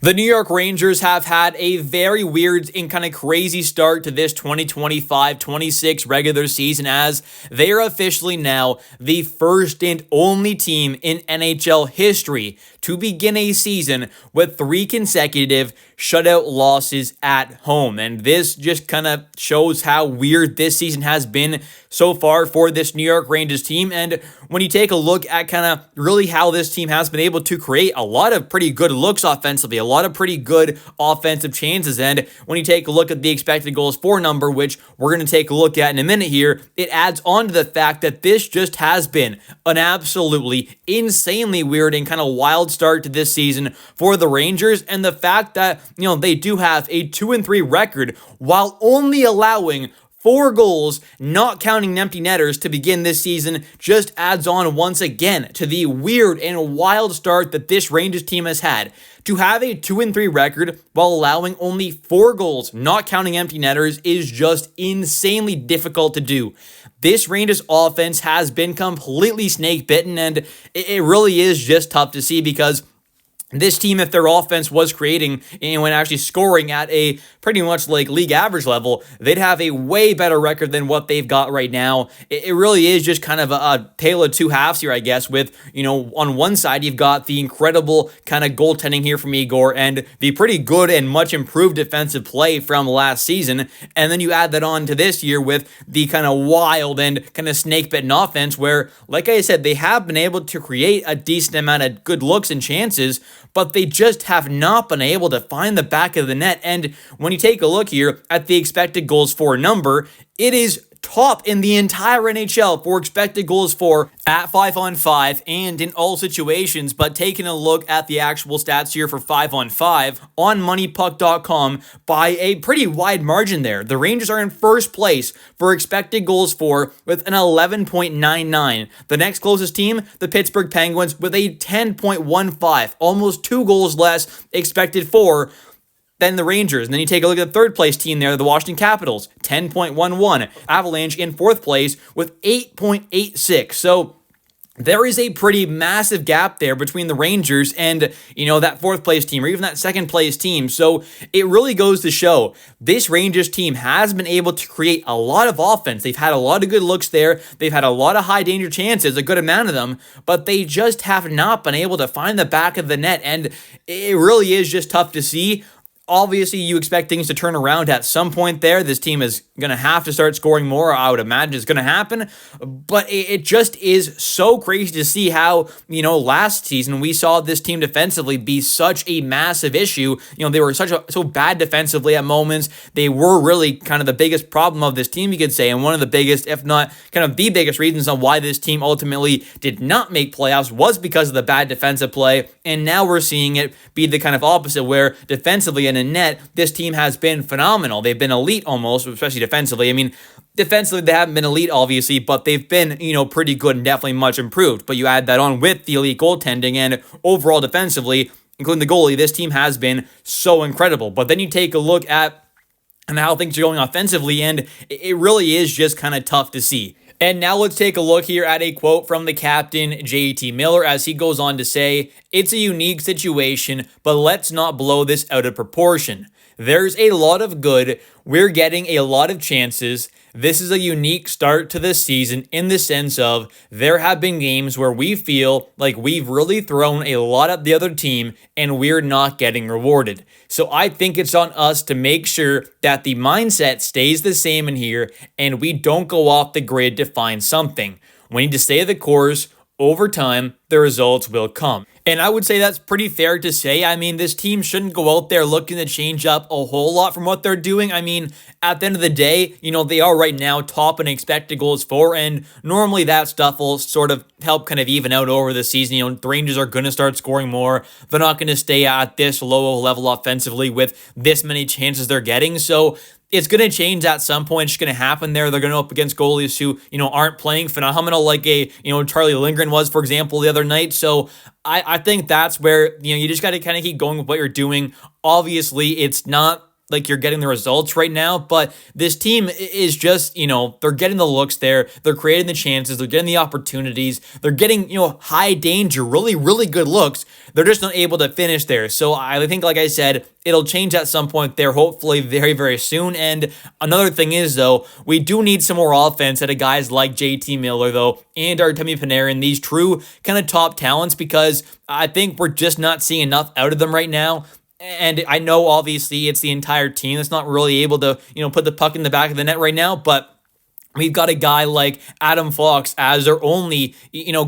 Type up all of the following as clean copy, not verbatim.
The New York Rangers have had a very weird and kind of crazy start to this 2025-26 regular season, as they are officially now the first and only team in NHL history to begin a season with 3 consecutive shutout losses at home. And this just kind of shows how weird this season has been so far for this New York Rangers team. And when you take a look at kind of really how this team has been able to create a lot of pretty good looks offensively, a lot of pretty good offensive chances, and when you take a look at the expected goals for number, which we're going to take a look at in a minute here, it adds on to the fact that this just has been an absolutely insanely weird and kind of wild start to this season for the Rangers. And the fact that, they do have a 2-3 record while only allowing 4 goals, not counting empty netters, to begin this season just adds on once again to the weird and wild start that this Rangers team has had. To have a 2-3 record while allowing only 4 goals, not counting empty netters, is just insanely difficult to do. This Rangers offense has been completely snake bitten, and it really is just tough to see, because this team, if their offense was creating and when actually scoring at a pretty much like league average level, they'd have a way better record than what they've got right now. It really is just kind of a tale of two halves here, I guess, with, on one side, you've got the incredible kind of goaltending here from Igor and the pretty good and much improved defensive play from last season. And then you add that on to this year with the kind of wild and kind of snake-bitten offense where, like I said, they have been able to create a decent amount of good looks and chances, but they just have not been able to find the back of the net. And when you take a look here at the expected goals for number, it is top in the entire NHL for expected goals for at 5-on-5 and in all situations. But taking a look at the actual stats here for 5-on-5 on moneypuck.com by a pretty wide margin there, the Rangers are in first place for expected goals for with an 11.99. The next closest team, the Pittsburgh Penguins, with a 10.15, almost 2 goals less expected for than the Rangers. And then you take a look at the third place team there, the Washington Capitals, 10.11. Avalanche in fourth place with 8.86. So there is a pretty massive gap there between the Rangers and, that fourth place team or even that second place team. So it really goes to show this Rangers team has been able to create a lot of offense. They've had a lot of good looks there. They've had a lot of high danger chances, a good amount of them, but they just have not been able to find the back of the net. And it really is just tough to see. Obviously, you expect things to turn around at some point there. This team is going to have to start scoring more. I would imagine it's going to happen. But it just is so crazy to see how, last season we saw this team defensively be such a massive issue. They were so bad defensively at moments. They were really kind of the biggest problem of this team, you could say, and one of the biggest, if not kind of the biggest reasons on why this team ultimately did not make playoffs was because of the bad defensive play. And now we're seeing it be the kind of opposite, where defensively and in net, this team has been phenomenal. They've been elite almost, especially defensively. I mean, defensively, they haven't been elite, obviously, but they've been, pretty good and definitely much improved. But you add that on with the elite goaltending and overall defensively, including the goalie, this team has been so incredible. But then you take a look at how things are going offensively, and it really is just kind of tough to see. And now let's take a look here at a quote from the captain, JT Miller, as he goes on to say, "It's a unique situation, but let's not blow this out of proportion. There's a lot of good. We're getting a lot of chances. This is a unique start to the season in the sense of there have been games where we feel like we've really thrown a lot at the other team and we're not getting rewarded. So I think it's on us to make sure that the mindset stays the same in here and we don't go off the grid to find something. We need to stay the course. Over time, the results will come." And I would say that's pretty fair to say. I mean, this team shouldn't go out there looking to change up a whole lot from what they're doing. I mean, at the end of the day, they are right now top in expected goals for, and normally that stuff will sort of help kind of even out over the season. The Rangers are going to start scoring more. They're not going to stay at this low level offensively with this many chances they're getting. So it's going to change at some point. It's going to happen there. They're going to go up against goalies who, aren't playing phenomenal like Charlie Lindgren was, for example, the other night. So I think that's where, you just got to kind of keep going with what you're doing. Obviously, it's not like you're getting the results right now, but this team is just, they're getting the looks there. They're creating the chances. They're getting the opportunities. They're getting, high danger, really, really good looks. They're just not able to finish there. So I think, like I said, it'll change at some point there, hopefully very, very soon. And another thing is, though, we do need some more offense out of guys like JT Miller, though, and Artemi Panarin, these true kind of top talents, because I think we're just not seeing enough out of them right now. And I know, obviously, it's the entire team that's not really able to, put the puck in the back of the net right now, but we've got a guy like Adam Fox as their only,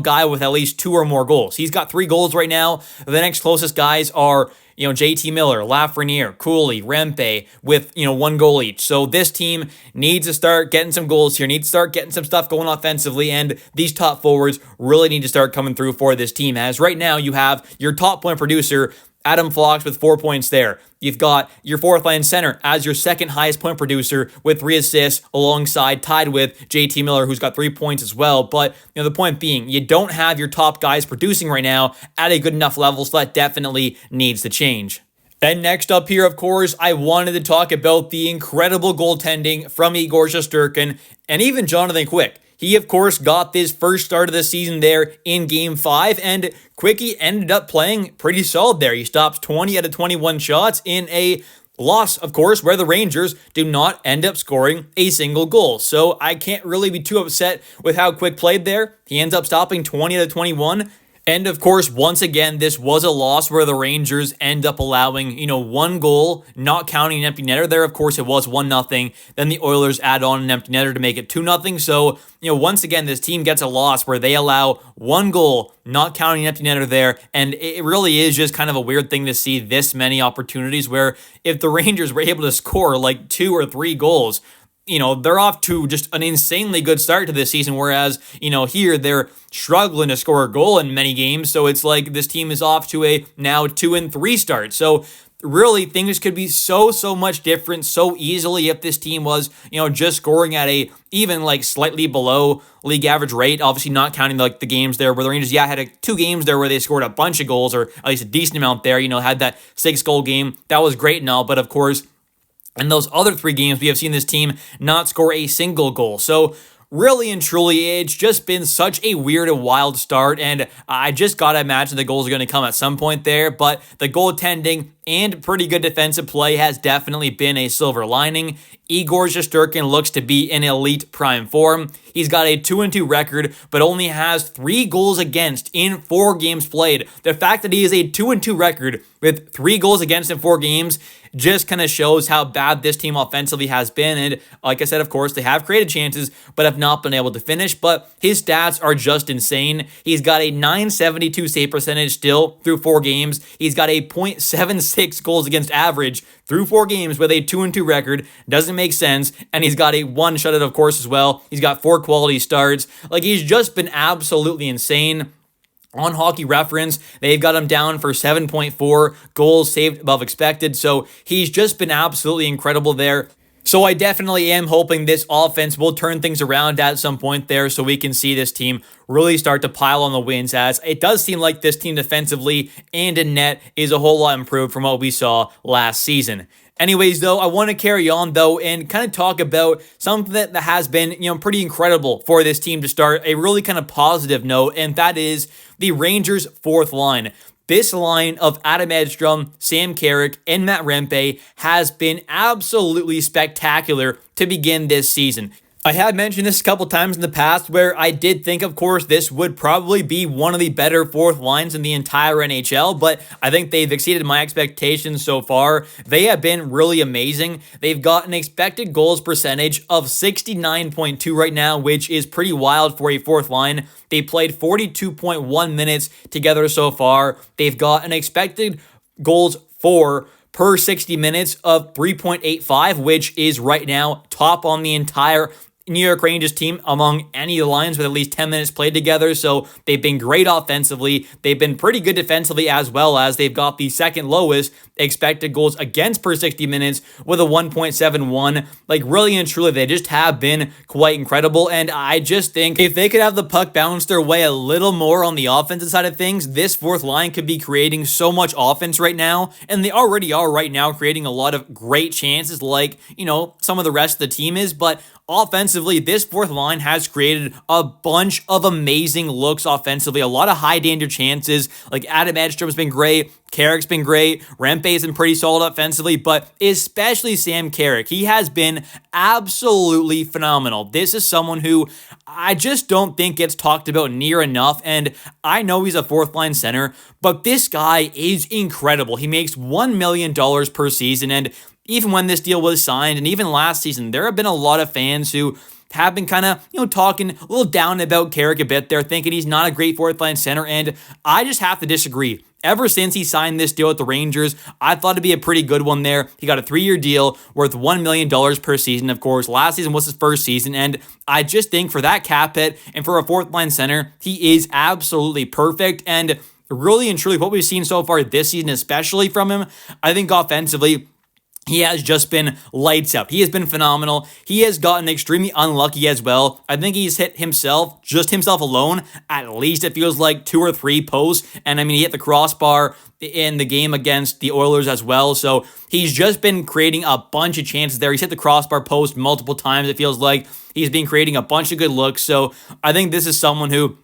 guy with at least 2 or more goals. He's got 3 goals right now. The next closest guys are, JT Miller, Lafreniere, Cooley, Rempe with, 1 goal each. So this team needs to start getting some goals here, needs to start getting some stuff going offensively, and these top forwards really need to start coming through for this team. As right now you have your top point producer, Adam Fox, with 4 points there. You've got your fourth line center as your second highest point producer with 3 assists, alongside tied with JT Miller, who's got 3 points as well. But the point being, you don't have your top guys producing right now at a good enough level, so that definitely needs to change. And next up here, of course, I wanted to talk about the incredible goaltending from Igor Shesterkin and even Jonathan Quick. He, of course, got this first start of the season there in Game 5, and Quickie ended up playing pretty solid there. He stops 20 out of 21 shots in a loss, of course, where the Rangers do not end up scoring a single goal. So I can't really be too upset with how Quick played there. He ends up stopping 20 out of 21. And of course, once again, this was a loss where the Rangers end up allowing, 1 goal, not counting an empty netter there. Of course, it was 1-0. Then the Oilers add on an empty netter to make it 2-0. So, once again, this team gets a loss where they allow 1 goal, not counting an empty netter there. And it really is just kind of a weird thing to see this many opportunities where if the Rangers were able to score like 2 or 3 goals, they're off to just an insanely good start to this season, whereas, here they're struggling to score a goal in many games. So it's like this team is off to a now 2-3 start. So really, things could be so much different so easily if this team was, just scoring at a even like slightly below league average rate. Obviously not counting like the games there where the Rangers, had 2 games there where they scored a bunch of goals, or at least a decent amount there, had that 6-goal game. That was great and all, but of course, in those other 3 games, we have seen this team not score a single goal. So really and truly, it's just been such a weird and wild start, and I just gotta imagine the goals are going to come at some point there, but the goaltending and pretty good defensive play has definitely been a silver lining. Igor Shesterkin looks to be in elite prime form. He's got a 2-2 record, but only has 3 goals against in 4 games played. The fact that he is a 2-2 record with 3 goals against in 4 games just kind of shows how bad this team offensively has been. And like I said, of course, they have created chances, but have not been able to finish. But his stats are just insane. He's got a .972 save percentage still through 4 games. He's got a .76 goals against average through 4 games with a 2-2 record. Doesn't make sense. And he's got a 1 shutout, of course, as well. He's got 4 quality starts. Like, he's just been absolutely insane. On Hockey Reference, they've got him down for 7.4 goals saved above expected. So he's just been absolutely incredible there. So I definitely am hoping this offense will turn things around at some point there, so we can see this team really start to pile on the wins, as it does seem like this team defensively and in net is a whole lot improved from what we saw last season. Anyways, though, I want to carry on, though, and kind of talk about something that has been, pretty incredible for this team to start a really kind of positive note, and that is the Rangers' 4th line. This line of Adam Edstrom, Sam Carrick, and Matt Rempe has been absolutely spectacular to begin this season. I had mentioned this a couple times in the past where I did think, of course, this would probably be one of the better 4th lines in the entire NHL, but I think they've exceeded my expectations so far. They have been really amazing. They've got an expected goals percentage of 69.2 right now, which is pretty wild for a 4th line. They played 42.1 minutes together so far. They've got an expected goals for per 60 minutes of 3.85, which is right now top on the entire New York Rangers team among any of the lines with at least 10 minutes played together. So they've been great offensively. They've been pretty good defensively as well, as they've got the second lowest expected goals against per 60 minutes with a 1.71. Like, really and truly, they just have been quite incredible. And I just think if they could have the puck bounce their way a little more on the offensive side of things, this fourth line could be creating so much offense right now. And they already are right now creating a lot of great chances, like, some of the rest of the team is. But offensively, this fourth line has created a bunch of amazing looks offensively, a lot of high danger chances. Like, Adam Edstrom's been great. Carrick's been great. Rempe's been pretty solid offensively, but especially Sam Carrick. He has been absolutely phenomenal. This is someone who I just don't think gets talked about near enough, and I know he's a fourth line center, but this guy is incredible. He makes $1 million per season, and even when this deal was signed, and even last season, there have been a lot of fans who have been kind of, talking a little down about Carrick a bit there, thinking he's not a great fourth line center, and I just have to disagree. Ever since he signed this deal with the Rangers, I thought it'd be a pretty good one there. He got a 3-year deal worth $1 million per season. Of course, last season was his first season, and I just think for that cap hit and for a fourth line center, he is absolutely perfect. And really and truly, what we've seen so far this season, especially from him, I think offensively, he has just been lights out. He has been phenomenal. He has gotten extremely unlucky as well. I think he's hit just himself alone, at least it feels like 2 or 3 posts. And I mean, he hit the crossbar in the game against the Oilers as well. So he's just been creating a bunch of chances there. He's hit the crossbar post multiple times. It feels like he's been creating a bunch of good looks. So I think this is someone who,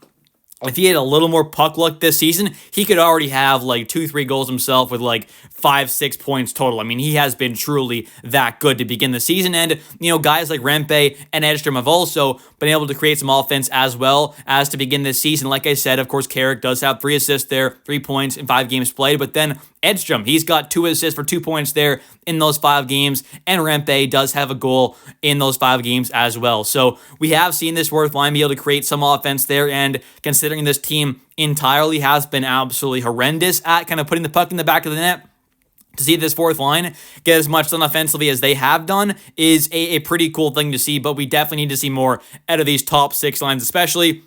if he had a little more puck luck this season, he could already have like 2-3 goals himself with like 5-6 points total. I mean, he has been truly that good to begin the season. And, guys like Rempe and Edstrom have also been able to create some offense as well as to begin this season. Like I said, of course, Carrick does have 3 assists there, 3 points in 5 games played. But then Edstrom, he's got 2 assists for 2 points there in those 5 games. And Rempe does have a goal in those 5 games as well. So we have seen this fourth line be able to create some offense there. And considering this team entirely has been absolutely horrendous at kind of putting the puck in the back of the net, to see this fourth line get as much done offensively as they have done is a pretty cool thing to see, but we definitely need to see more out of these top 6 lines especially,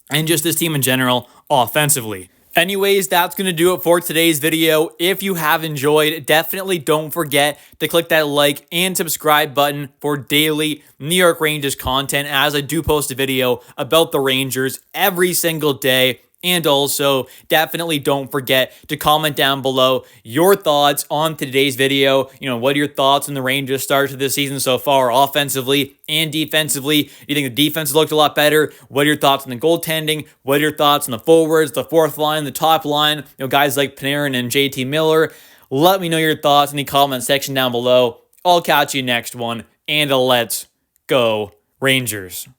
and just this team in general offensively. Anyways, that's going to do it for today's video. If you have enjoyed, definitely don't forget to click that like and subscribe button for daily New York Rangers content, as I do post a video about the Rangers every single day. And also, definitely don't forget to comment down below your thoughts on today's video. What are your thoughts on the Rangers' start to this season so far, offensively and defensively? Do you think the defense looked a lot better? What are your thoughts on the goaltending? What are your thoughts on the forwards, the fourth line, the top line? Guys like Panarin and JT Miller. Let me know your thoughts in the comment section down below. I'll catch you next one, and let's go Rangers.